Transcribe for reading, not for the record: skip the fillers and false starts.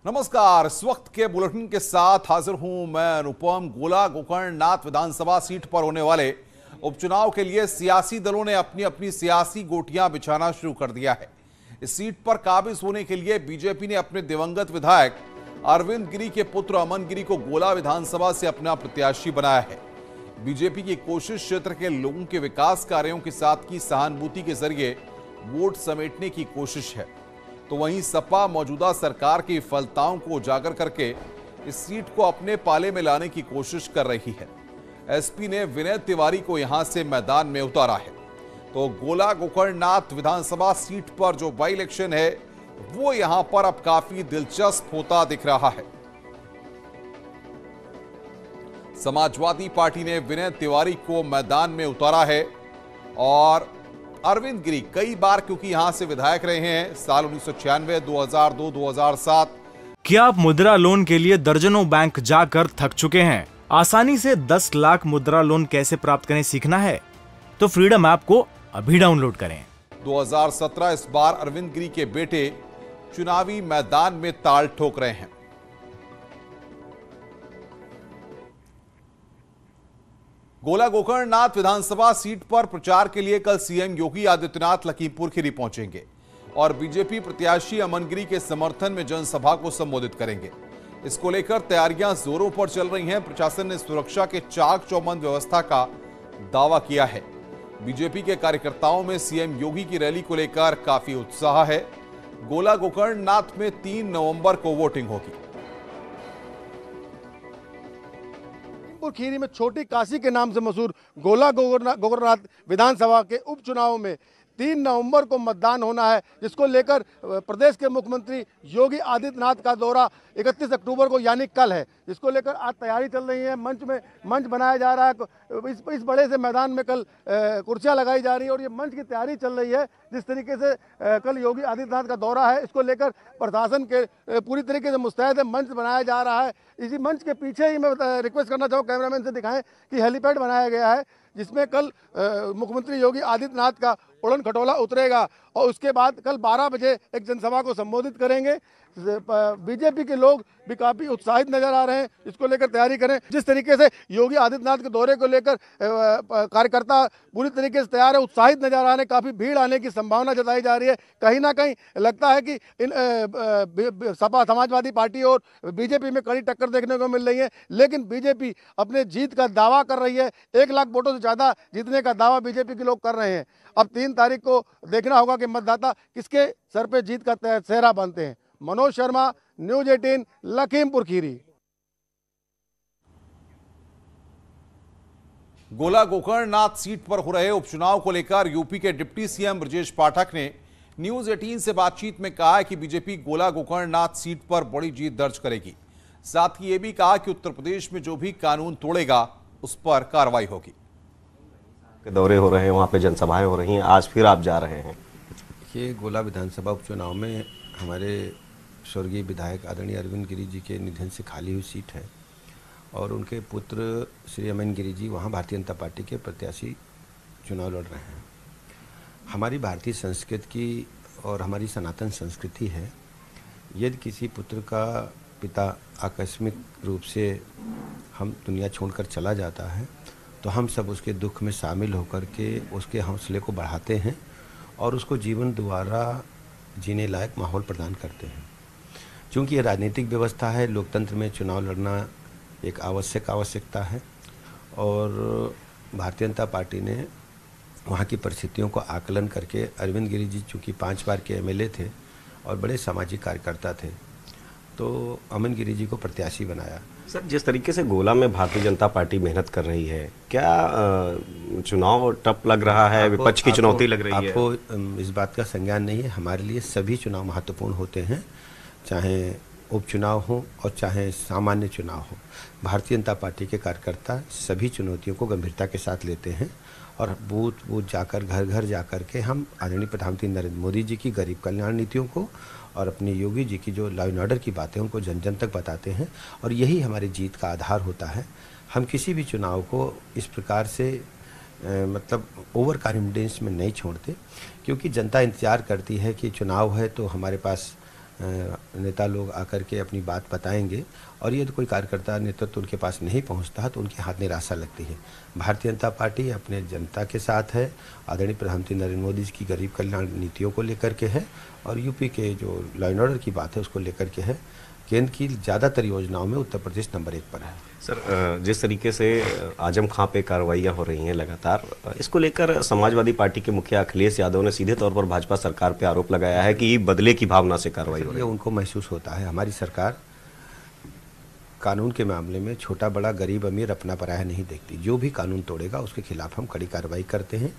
नमस्कार। इस वक्त के बुलेटिन के साथ हाजिर हूं मैं अनुपम। गोला गोकर्णनाथ विधानसभा सीट पर होने वाले उपचुनाव के लिए सियासी दलों ने अपनी अपनी सियासी गोटियां बिछाना शुरू कर दिया है। इस सीट पर काबिज होने के लिए बीजेपी ने अपने दिवंगत विधायक अरविंद गिरी के पुत्र अमन गिरी को गोला विधानसभा से अपना प्रत्याशी बनाया है। बीजेपी की कोशिश क्षेत्र के लोगों के विकास कार्यों के साथ की सहानुभूति के जरिए वोट समेटने की कोशिश है, तो वहीं सपा मौजूदा सरकार की विफलताओं को उजागर करके इस सीट को अपने पाले में लाने की कोशिश कर रही है। एसपी ने विनय तिवारी को यहां से मैदान में उतारा है। तो गोला गोकर्णनाथ विधानसभा सीट पर जो बाई इलेक्शन है वो यहां पर अब काफी दिलचस्प होता दिख रहा है। समाजवादी पार्टी ने विनय तिवारी को मैदान में उतारा है और अरविंद गिरी कई बार क्योंकि यहां से विधायक रहे हैं, साल 1996, 2002, 2007। क्या आप मुद्रा लोन के लिए दर्जनों बैंक जाकर थक चुके हैं? आसानी से 10 लाख मुद्रा लोन कैसे प्राप्त करें सीखना है तो फ्रीडम ऐप को अभी डाउनलोड करें। 2017 इस बार अरविंद गिरी के बेटे चुनावी मैदान में ताल ठोक रहे हैं। गोला गोकर्णनाथ विधानसभा सीट पर प्रचार के लिए कल सीएम योगी आदित्यनाथ लखीमपुर खीरी पहुंचेंगे और बीजेपी प्रत्याशी अमन गिरी के समर्थन में जनसभा को संबोधित करेंगे। इसको लेकर तैयारियां जोरों पर चल रही हैं। प्रशासन ने सुरक्षा के चाक चौबंद व्यवस्था का दावा किया है। बीजेपी के कार्यकर्ताओं में सीएम योगी की रैली को लेकर काफी उत्साह है। गोला गोकर्णनाथ में 3 नवंबर को वोटिंग होगी। खीरी में छोटी काशी के नाम से मशहूर गोला गोकर्णनाथ विधानसभा के उपचुनाव में 3 नवंबर को मतदान होना है, जिसको लेकर प्रदेश के मुख्यमंत्री योगी आदित्यनाथ का दौरा 31 अक्टूबर को यानी कल है, जिसको लेकर आज तैयारी चल रही है। मंच बनाया जा रहा है। इस बड़े से मैदान में कल कुर्सियां लगाई जा रही है और ये मंच की तैयारी चल रही है। जिस तरीके से कल योगी आदित्यनाथ का दौरा है, इसको लेकर प्रशासन के पूरी तरीके से मुस्तैद है। मंच बनाया जा रहा है। इसी मंच के पीछे ही मैं रिक्वेस्ट करना चाहूँ कैमरामैन से दिखाएं कि हेलीपैड बनाया गया है, जिसमें कल मुख्यमंत्री योगी आदित्यनाथ का उड़न खटोला उतरेगा और उसके बाद कल 12 बजे एक जनसभा को संबोधित करेंगे। बीजेपी के लोग भी काफ़ी उत्साहित नजर आ रहे हैं। इसको लेकर तैयारी करें। जिस तरीके से योगी आदित्यनाथ के दौरे को लेकर कार्यकर्ता पूरी तरीके से तैयार है, उत्साहित नजर आ रहे हैं। काफ़ी भीड़ आने की संभावना जताई जा रही है। कहीं ना कहीं लगता है कि सपा समाजवादी पार्टी और बीजेपी में कड़ी टक्कर देखने को मिल रही है, लेकिन बीजेपी अपने जीत का दावा कर रही है। 1 लाख वोटों से ज़्यादा जीतने का दावा बीजेपी के लोग कर रहे हैं। अब 3 तारीख को देखना होगा कि मतदाता किसके सर पे जीत का सेहरा बांधते हैं। मनोज शर्मा, न्यूज 18, लखीमपुर खीरी। गोला गोकर्णनाथ सीट पर हो रहे उपचुनाव को लेकर यूपी के डिप्टी सीएम ब्रजेश पाठक ने न्यूज 18 से बातचीत में कहा है कि बीजेपी गोला गोकर्णनाथ सीट पर बड़ी जीत दर्ज करेगी। साथ ही यह भी कहा कि उत्तर प्रदेश में जो भी कानून तोड़ेगा उस पर कार्रवाई होगी। दौरे हो रहे हैं, वहाँ पे जनसभाएं हो रही हैं, आज फिर आप जा रहे हैं। ये गोला विधानसभा उपचुनाव में हमारे स्वर्गीय विधायक आदरणीय अरविंद गिरी जी के निधन से खाली हुई सीट है और उनके पुत्र श्री अमन गिरी जी वहाँ भारतीय जनता पार्टी के प्रत्याशी चुनाव लड़ रहे हैं। हमारी भारतीय संस्कृति की और हमारी सनातन संस्कृति है, यदि किसी पुत्र का पिता आकस्मिक रूप से हम दुनिया छोड़कर चला जाता है तो हम सब उसके दुख में शामिल होकर के उसके हौसले को बढ़ाते हैं और उसको जीवन दोबारा जीने लायक माहौल प्रदान करते हैं। क्योंकि ये राजनीतिक व्यवस्था है, लोकतंत्र में चुनाव लड़ना एक आवश्यकता है और भारतीय जनता पार्टी ने वहाँ की परिस्थितियों को आकलन करके अरविंद गिरी जी चूँकि 5 बार के एमएलए थे और बड़े सामाजिक कार्यकर्ता थे, तो अमन गिरी जी को प्रत्याशी बनाया। सर, जिस तरीके से गोला में भारतीय जनता पार्टी मेहनत कर रही है, क्या चुनाव टफ लग रहा है? विपक्ष की चुनौती लग रही है? आपको इस बात का संज्ञान नहीं है। हमारे लिए सभी चुनाव महत्वपूर्ण होते हैं, चाहे उपचुनाव हो और चाहे सामान्य चुनाव हो। भारतीय जनता पार्टी के कार्यकर्ता सभी चुनौतियों को गंभीरता के साथ लेते हैं और बूथ बूथ जाकर घर घर जाकर के हम आदरणीय प्रधानमंत्री नरेंद्र मोदी जी की गरीब कल्याण नीतियों को और अपने योगी जी की जो लॉ एंड ऑर्डर की बातें उनको जन जन तक बताते हैं और यही हमारी जीत का आधार होता है। हम किसी भी चुनाव को इस प्रकार से मतलब ओवर कॉन्फिडेंस में नहीं छोड़ते, क्योंकि जनता इंतज़ार करती है कि चुनाव है तो हमारे पास नेता लोग आकर के अपनी बात बताएंगे और यदि कोई कार्यकर्ता नेतृत्व उनके पास नहीं पहुंचता है तो उनके हाथ निराशा लगती है। भारतीय जनता पार्टी अपने जनता के साथ है, आदरणीय प्रधानमंत्री नरेंद्र मोदी जी की गरीब कल्याण नीतियों को लेकर के है और यूपी के जो लॉ एंड ऑर्डर की बात है उसको लेकर के है। केंद्र की ज़्यादातर योजनाओं में उत्तर प्रदेश नंबर 1 पर है। सर, जिस तरीके से आजम खां पे कार्रवाइयाँ हो रही हैं लगातार, इसको लेकर समाजवादी पार्टी के मुखिया अखिलेश यादव ने सीधे तौर पर भाजपा सरकार पे आरोप लगाया है कि बदले की भावना से कार्रवाई हो रही ये है। उनको महसूस होता है। हमारी सरकार कानून के मामले में छोटा बड़ा गरीब अमीर अपना पराया नहीं देखती। जो भी कानून तोड़ेगा उसके खिलाफ हम कड़ी कार्रवाई करते हैं।